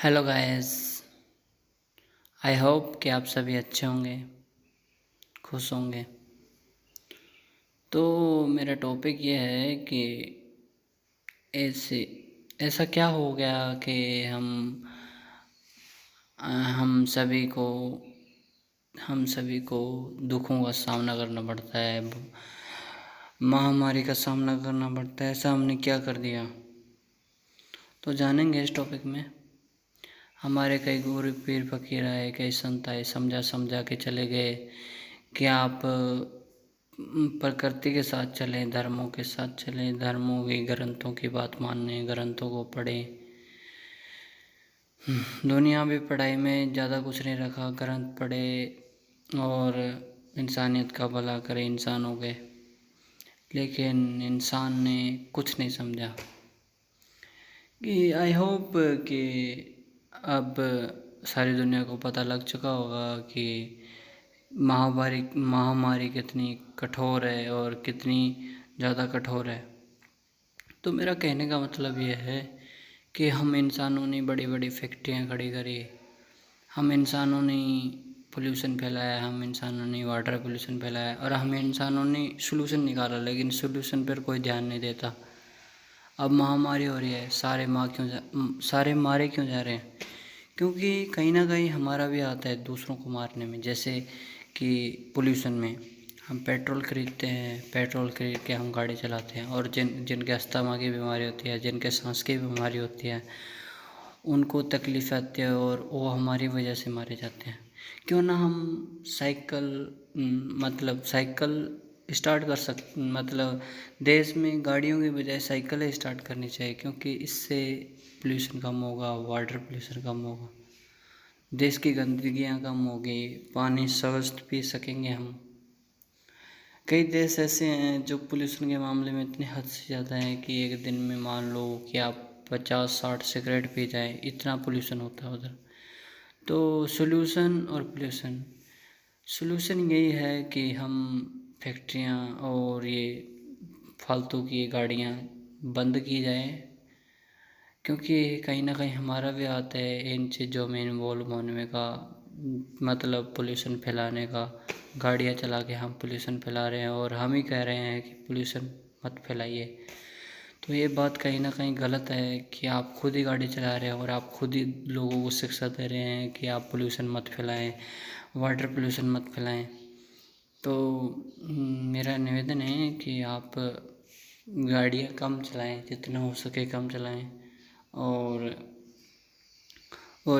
Hello guys. I hope कि आप सभी अच्छे होंगे, खुश होंगे। तो मेरा टॉपिक ये है कि ऐसे ऐसा क्या हो गया कि हम सभी को हम सभी को दुखों का सामना करना पड़ता है, महामारी का सामना करना पड़ता है। ऐसा हमने क्या कर दिया, तो जानेंगे इस टॉपिक में। हमारे कई गुरु पीर फकीर आए, कई संत आए, समझा समझा के चले गए कि आप प्रकृति के साथ चलें, धर्मों के साथ चलें, धर्मों की ग्रंथों की बात मानें, ग्रंथों को पढ़ें। दुनिया भी पढ़ाई में ज़्यादा कुछ नहीं रखा, ग्रंथ पढ़े और इंसानियत का भला करे, इंसान हो गए। लेकिन इंसान ने कुछ नहीं समझा। कि आई होप कि अब सारी दुनिया को पता लग चुका होगा कि महामारी कितनी कठोर है और कितनी ज़्यादा कठोर है। तो मेरा कहने का मतलब यह है कि हम इंसानों ने बड़ी बड़ी फैक्ट्रियाँ खड़ी करी, हम इंसानों ने पोल्यूशन फैलाया, हम इंसानों ने वाटर पोल्यूशन फैलाया और हम इंसानों ने सोल्यूशन निकाला, लेकिन सोल्यूशन पर कोई ध्यान नहीं देता। अब महामारी हो रही है, सारे मारे क्यों जा रहे हैं? क्योंकि कहीं ना कहीं हमारा भी आता है दूसरों को मारने में। जैसे कि पोल्यूशन में हम पेट्रोल खरीदते हैं, पेट्रोल खरीद के हम गाड़ी चलाते हैं, और जिनके अस्थमा की बीमारी होती है, जिनके सांस की बीमारी होती है, उनको तकलीफ़ आती है और वो हमारी वजह से मारे जाते हैं। क्यों ना हम साइकिल स्टार्ट कर मतलब देश में गाड़ियों की बजाय साइकिलें स्टार्ट करनी चाहिए, क्योंकि इससे पोल्यूशन कम होगा, वाटर पोल्यूशन कम होगा, देश की गंदगियाँ कम होगी, पानी स्वच्छ पी सकेंगे हम। कई देश ऐसे हैं जो पोल्यूशन के मामले में इतने हद से ज़्यादा हैं कि एक दिन में मान लो कि आप 50-60 सिगरेट पी जाएँ, इतना पोल्यूशन होता है उधर। तो सोल्यूशन यही है कि हम फैक्ट्रियाँ और ये फालतू की गाड़ियाँ बंद की जाए, क्योंकि कहीं ना कहीं हमारा भी आता है इन चीज़ों में इन्वॉल्व होने का, मतलब पोल्यूशन फैलाने का। गाड़ियाँ चला के हम पोल्यूशन फैला रहे हैं और हम ही कह रहे हैं कि पोल्यूशन मत फैलाइए। तो ये बात कहीं ना कहीं गलत है कि आप खुद ही गाड़ी चला रहे हैं और आप खुद ही लोगों को शिक्षा दे रहे हैं कि आप पोल्यूशन मत फैलाएं, वाटर पोल्यूशन मत फैलाएं। तो मेरा निवेदन है कि आप गाड़ियाँ कम चलाएं, जितना हो सके कम चलाएं। और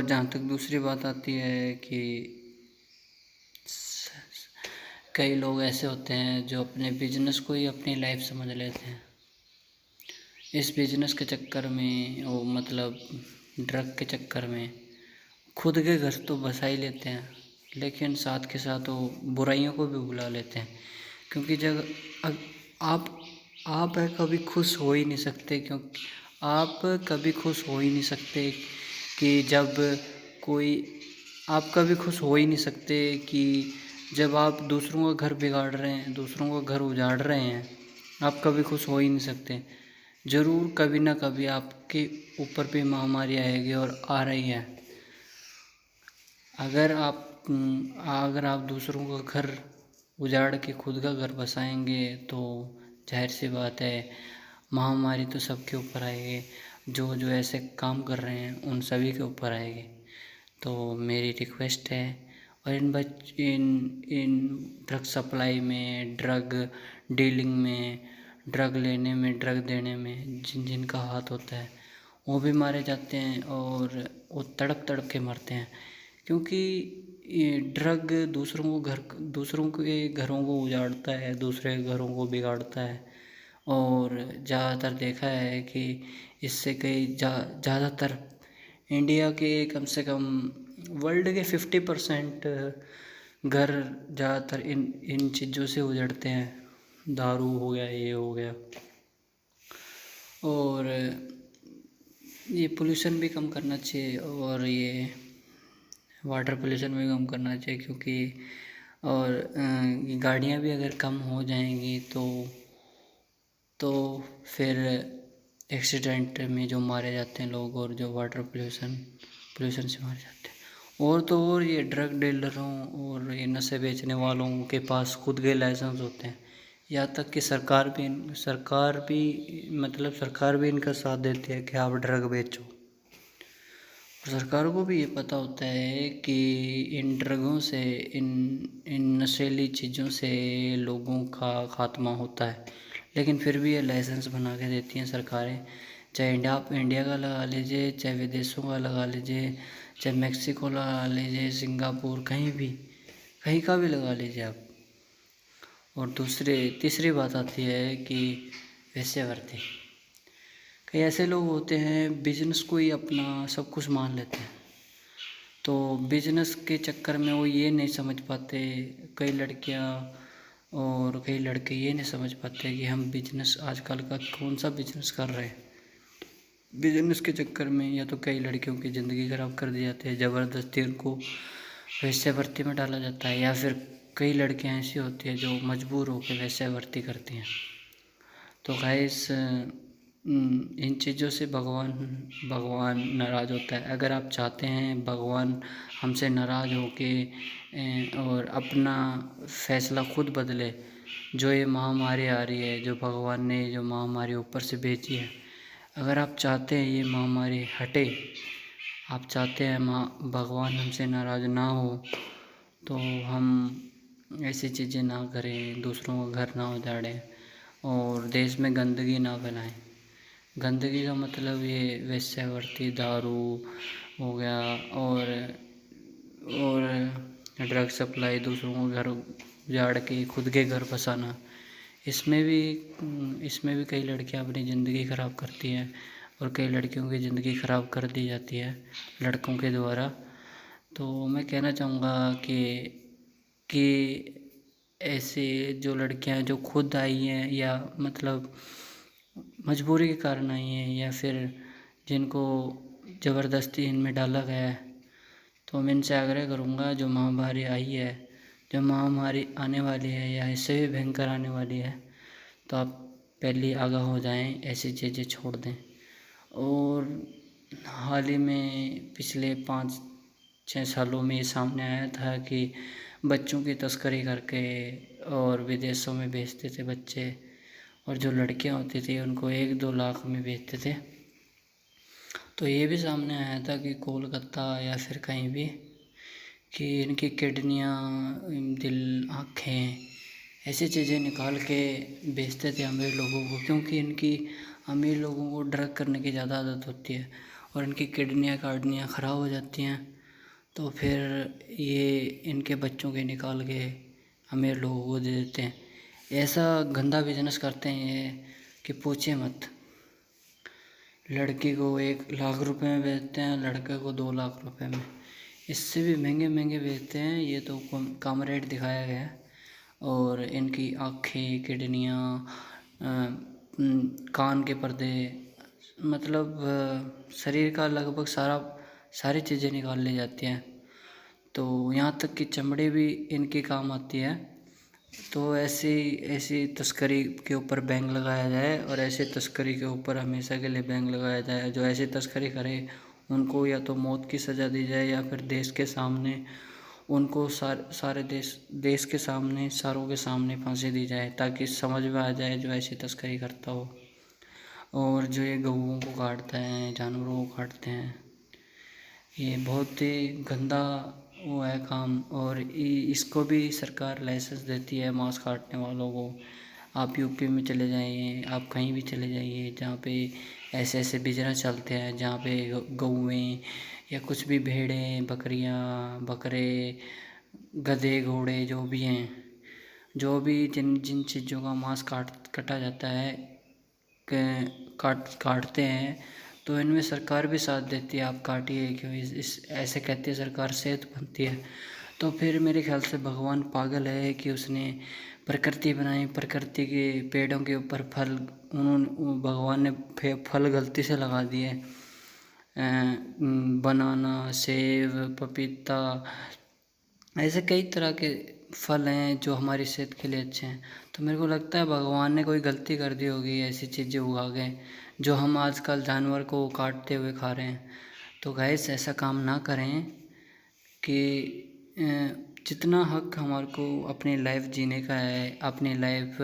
जहाँ तक दूसरी बात आती है कि कई लोग ऐसे होते हैं जो अपने बिजनेस को ही अपनी लाइफ समझ लेते हैं। इस बिजनेस के चक्कर में वो मतलब ड्रग के चक्कर में खुद के घर तो बसा ही लेते हैं, लेकिन साथ के साथ वो बुराइयों को भी बुला लेते हैं। क्योंकि जब आप आप कभी खुश हो ही नहीं सकते, क्योंकि आप कभी खुश हो ही नहीं सकते कि जब कोई आप कभी खुश हो ही नहीं सकते कि जब आप दूसरों का घर बिगाड़ रहे हैं, दूसरों का घर उजाड़ रहे हैं, आप कभी खुश हो ही नहीं सकते। ज़रूर कभी ना कभी आपके ऊपर भी महामारी आएगी और आ रही है। अगर आप दूसरों का घर उजाड़ के खुद का घर बसाएंगे तो जाहिर सी बात है महामारी तो सबके ऊपर आएगी। जो जो ऐसे काम कर रहे हैं उन सभी के ऊपर आएगी। तो मेरी रिक्वेस्ट है, और इन ड्रग सप्लाई में, ड्रग डीलिंग में, ड्रग लेने में, ड्रग देने में जिनका हाथ होता है वो भी मारे जाते हैं और वो तड़प तड़प के मरते हैं। क्योंकि ये ड्रग दूसरों के घरों को उजाड़ता है, दूसरे घरों को बिगाड़ता है। और ज़्यादातर देखा है कि इससे ज़्यादातर इंडिया के कम से कम वर्ल्ड के 50% घर ज़्यादातर इन चीज़ों से उजड़ते हैं। दारू हो गया, ये हो गया। और ये पोल्यूशन भी कम करना चाहिए और ये वाटर पोल्यूशन भी कम करना चाहिए, क्योंकि और गाड़ियाँ भी अगर कम हो जाएंगी तो फिर एक्सीडेंट में जो मारे जाते हैं लोग और जो वाटर पोल्यूशन पोल्यूशन से मर जाते हैं। और तो और ये ड्रग डीलरों और ये नशे बेचने वालों के पास खुद के लाइसेंस होते हैं। यहाँ तक कि सरकार भी इनका साथ देती है कि आप ड्रग बेचो। और सरकार को भी ये पता होता है कि इन ड्रगों से इन इन नशीली चीज़ों से लोगों का खात्मा होता है, लेकिन फिर भी ये लाइसेंस बना के देती हैं सरकारें। चाहे इंडिया का लगा लीजिए, चाहे विदेशों का लगा लीजिए, चाहे मैक्सिको लगा लीजिए, सिंगापुर, कहीं का भी लगा लीजिए आप। और तीसरी बात आती है कि वेश्यावृत्ति। कई ऐसे लोग होते हैं बिजनेस को ही अपना सब कुछ मान लेते हैं, तो बिजनेस के चक्कर में वो ये नहीं समझ पाते, कई लड़कियां और कई लड़के ये नहीं समझ पाते कि हम बिजनेस आजकल का कौन सा बिजनेस कर रहे हैं। बिजनेस के चक्कर में या तो कई लड़कियों की ज़िंदगी ख़राब कर दी जाती है, ज़बरदस्ती उनको वेश्यावृत्ति में डाला जाता है, या फिर कई लड़कियां ऐसी होती है जो मजबूर होकर वेश्यावृत्ति करती हैं। तो गाइस इन चीज़ों से भगवान नाराज़ होता है। अगर आप चाहते हैं भगवान हमसे नाराज़ होके और अपना फैसला खुद बदले, जो ये महामारी आ रही है, जो भगवान ने जो महामारी ऊपर से भेजी है, अगर आप चाहते हैं ये महामारी हटे, आप चाहते हैं भगवान हमसे नाराज़ ना हो, तो हम ऐसी चीज़ें ना करें, दूसरों का घर ना उजाड़ें और देश में गंदगी ना फैलाएं। गंदगी का मतलब ये वेश्यावृत्ति, दारू हो गया और ड्रग सप्लाई, दूसरों को घर उजाड़ के खुद के घर बसाना, इसमें भी कई लड़कियां अपनी ज़िंदगी ख़राब करती हैं और कई लड़कियों की ज़िंदगी ख़राब कर दी जाती है लड़कों के द्वारा। तो मैं कहना चाहूँगा कि ऐसे जो लड़कियां जो खुद आई हैं या मतलब मजबूरी के कारण आई हैं, या फिर जिनको ज़बरदस्ती इनमें डाला गया है, तो मैं इनसे आग्रह करूँगा, जो महामारी आई है, जो महामारी आने वाली है या इससे भी भयंकर आने वाली है, तो आप पहले ही आगाह हो जाएं, ऐसी चीज़ें छोड़ दें। और हाल ही में पिछले 5-6 सालों में ये सामने आया था कि बच्चों की तस्करी करके और विदेशों में भेजते थे बच्चे, और जो लड़कियां होती थी उनको 1-2 लाख में बेचते थे। तो ये भी सामने आया था कि कोलकाता या फिर कहीं भी कि इनकी किडनियाँ, दिल, आँखें, ऐसी चीज़ें निकाल के बेचते थे अमीर लोगों को, क्योंकि इनकी अमीर लोगों को ड्रग करने की ज़्यादा आदत होती है और इनकी किडनियाँ ख़राब हो जाती हैं, तो फिर ये इनके बच्चों के निकाल के अमीर लोगों को दे देते हैं। ऐसा गंदा बिजनेस करते हैं ये कि पूछिए मत। लड़की को 1 लाख रुपए में बेचते हैं, लड़के को 2 लाख रुपए में, इससे भी महंगे बेचते हैं। ये तो कम रेट दिखाया गया है। और इनकी आँखें, किडनियाँ, कान के पर्दे, मतलब शरीर का लगभग सारी चीज़ें निकाल ली जाती हैं। तो यहाँ तक कि चमड़ी भी इनकी काम आती है। तो ऐसी तस्करी के ऊपर बैन लगाया जाए और ऐसे तस्करी के ऊपर हमेशा के लिए बैन लगाया जाए। जो ऐसी तस्करी करे उनको या तो मौत की सज़ा दी जाए या फिर देश के सामने उनको सारे देश के सामने, सारों के सामने फांसी दी जाए, ताकि समझ में आ जाए जो ऐसी तस्करी करता हो। और जो ये गऊओं को काटते हैं, जानवरों को काटते हैं, ये बहुत ही गंदा वो है काम। और इसको भी सरकार लाइसेंस देती है मांस काटने वालों को। आप यूपी में चले जाइए, आप कहीं भी चले जाइए जहाँ पे ऐसे बिजनेस चलते हैं, जहाँ पे गऊएँ या कुछ भी भेड़ें, बकरियाँ, बकरे, गधे, घोड़े, जो भी हैं, जो भी जिन चीज़ों का मांस काटा जाता है, काटते हैं, तो इनमें सरकार भी साथ देती है। आप काटिए क्यों, इस ऐसे कहती है सरकार, सेहत बनती है। तो फिर मेरे ख्याल से भगवान पागल है कि उसने प्रकृति बनाई, प्रकृति के पेड़ों के ऊपर भगवान ने फल गलती से लगा दिए। बनाना, सेब, पपीता, ऐसे कई तरह के फल हैं जो हमारी सेहत के लिए अच्छे हैं। तो मेरे को लगता है भगवान ने कोई गलती कर दी होगी ऐसी चीज़ें उगा के, जो हम आजकल जानवर को काटते हुए खा रहे हैं। तो गाइस ऐसा काम ना करें कि जितना हक हमारे को अपनी लाइफ जीने का है, अपनी लाइफ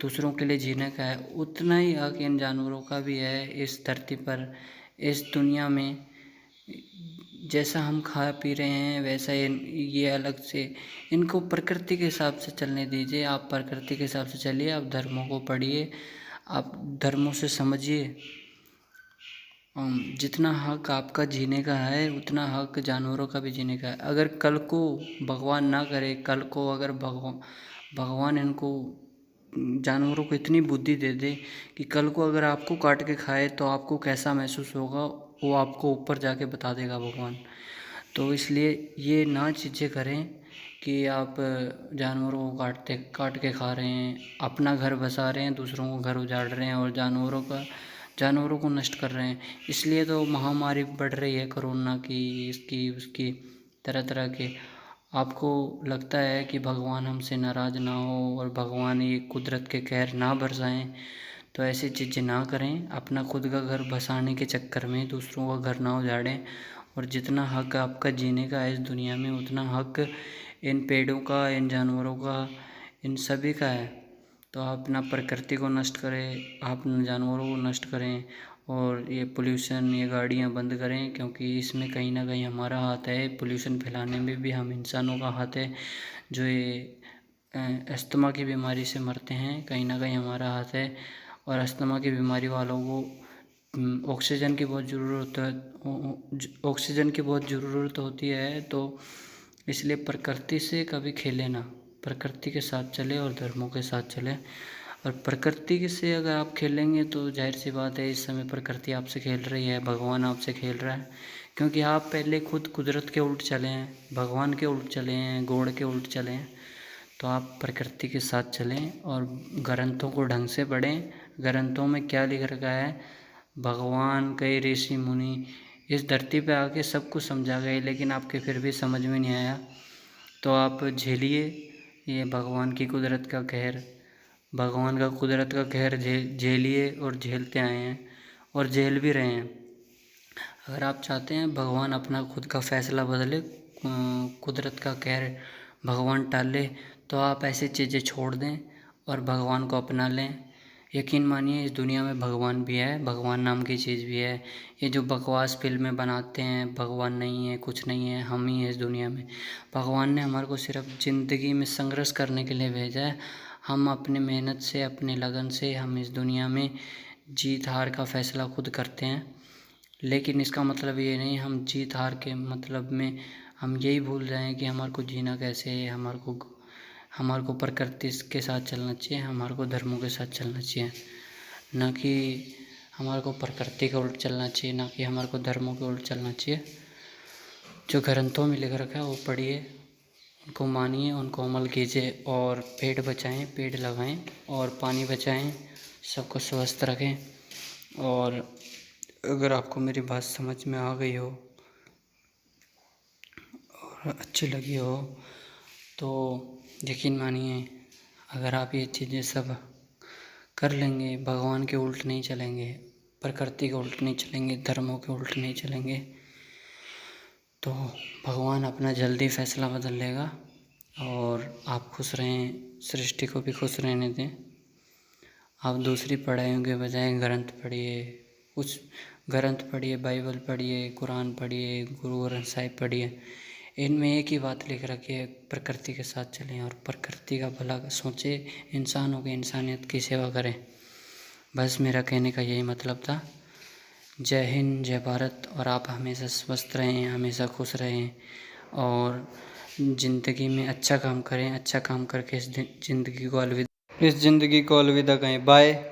दूसरों के लिए जीने का है, उतना ही हक इन जानवरों का भी है इस धरती पर, इस दुनिया में। जैसा हम खा पी रहे हैं वैसा ये अलग से, इनको प्रकृति के हिसाब से चलने दीजिए। आप प्रकृति के हिसाब से चलिए, आप धर्मों को पढ़िए, आप धर्मों से समझिए। जितना हक आपका जीने का है उतना हक जानवरों का भी जीने का है। अगर कल को भगवान ना करे, कल को अगर भगवान इनको जानवरों को इतनी बुद्धि दे दे कि कल को अगर आपको काट के खाए तो आपको कैसा महसूस होगा, वो आपको ऊपर जाके बता देगा भगवान। तो इसलिए ये ना चीज़ें करें कि आप जानवरों को काट के खा रहे हैं, अपना घर बसा रहे हैं, दूसरों को घर उजाड़ रहे हैं और जानवरों को नष्ट कर रहे हैं। इसलिए तो महामारी बढ़ रही है कोरोना की, इसकी उसकी, तरह तरह के। आपको लगता है कि भगवान हमसे नाराज़ ना हो और भगवान ये कुदरत के कहर ना बरसाएं, तो ऐसी चीज़ें ना करें। अपना खुद का घर बसाने के चक्कर में दूसरों का घर ना उजाड़ें। और जितना हक आपका जीने का है इस दुनिया में, उतना हक इन पेड़ों का, इन जानवरों का, इन सभी का है। तो आप ना प्रकृति को नष्ट करें, आप जानवरों को नष्ट करें, और ये पोल्यूशन, ये गाड़ियाँ बंद करें, क्योंकि इसमें कहीं ना कहीं हमारा हाथ है। पोल्यूशन फैलाने में भी हम इंसानों का हाथ है। जो ये अस्थमा की बीमारी से मरते हैं, कहीं ना कहीं हमारा हाथ है। और अस्थमा की बीमारी वालों को ऑक्सीजन की बहुत ज़रूरत है, ऑक्सीजन की बहुत ज़रूरत होती है। तो इसलिए प्रकृति से कभी खेलें ना, प्रकृति के साथ चले और धर्मों के साथ चलें। और प्रकृति से अगर आप खेलेंगे तो जाहिर सी बात है इस समय प्रकृति आपसे खेल रही है, भगवान आपसे खेल रहा है, क्योंकि आप पहले खुद कुदरत के उल्ट चले हैं, भगवान के उल्ट चले हैं, गॉड के उल्ट चले हैं। तो आप प्रकृति के साथ चलें और ग्रंथों को ढंग से पढ़ें। ग्रंथों में क्या लिख रखा है, भगवान, कई ऋषि मुनि इस धरती पे आके सब कुछ समझा गए, लेकिन आपके फिर भी समझ में नहीं आया। तो आप झेलिए ये भगवान की कुदरत का कहर, भगवान का कुदरत का कहर झेलिए और झेलते आए हैं और झेल भी रहे हैं। अगर आप चाहते हैं भगवान अपना खुद का फैसला बदले, कुदरत का कहर भगवान टाले, तो आप ऐसी चीज़ें छोड़ दें और भगवान को अपना लें। यकीन मानिए इस दुनिया में भगवान भी है, भगवान नाम की चीज़ भी है। ये जो बकवास फिल्में बनाते हैं, भगवान नहीं है, कुछ नहीं है, हम ही हैं इस दुनिया में। भगवान ने हमारे को सिर्फ ज़िंदगी में संघर्ष करने के लिए भेजा है। हम अपने मेहनत से, अपने लगन से हम इस दुनिया में जीत हार का फैसला खुद करते हैं। लेकिन इसका मतलब ये नहीं हम जीत हार के मतलब में हम यही भूल जाएं कि हमारे को जीना कैसे है, हमारे को प्रकृति के साथ चलना चाहिए, हमारे को धर्मों के साथ चलना चाहिए। ना कि हमारे को प्रकृति के उल्ट चलना चाहिए, ना कि हमारे को धर्मों के उल्ट चलना चाहिए। जो ग्रंथों में लिख रखा है वो पढ़िए, उनको मानिए, उनको अमल कीजिए और पेड़ बचाएं, पेड़ लगाएं और पानी बचाएं, सबको स्वस्थ रखें। और अगर आपको मेरी बात समझ में आ गई हो और अच्छी लगी हो तो यकीन मानिए अगर आप ये चीज़ें सब कर लेंगे, भगवान के उल्ट नहीं चलेंगे, प्रकृति के उल्ट नहीं चलेंगे, धर्मों के उल्ट नहीं चलेंगे, तो भगवान अपना जल्दी फैसला बदल लेगा और आप खुश रहें, सृष्टि को भी खुश रहने दें। आप दूसरी पढ़ाइयों के बजाय ग्रंथ पढ़िए, कुछ ग्रंथ पढ़िए, बाइबल पढ़िए, कुरान पढ़िए, गुरु ग्रंथ साहिब पढ़िए। इनमें एक ही बात लिख रखी है, प्रकृति के साथ चलें और प्रकृति का भला सोचें, इंसानों की इंसानियत की सेवा करें। बस मेरा कहने का यही मतलब था। जय हिंद, जय भारत। और आप हमेशा स्वस्थ रहें, हमेशा खुश रहें और ज़िंदगी में अच्छा काम करें, अच्छा काम करके इस ज़िंदगी को अलविदा कहें। बाय।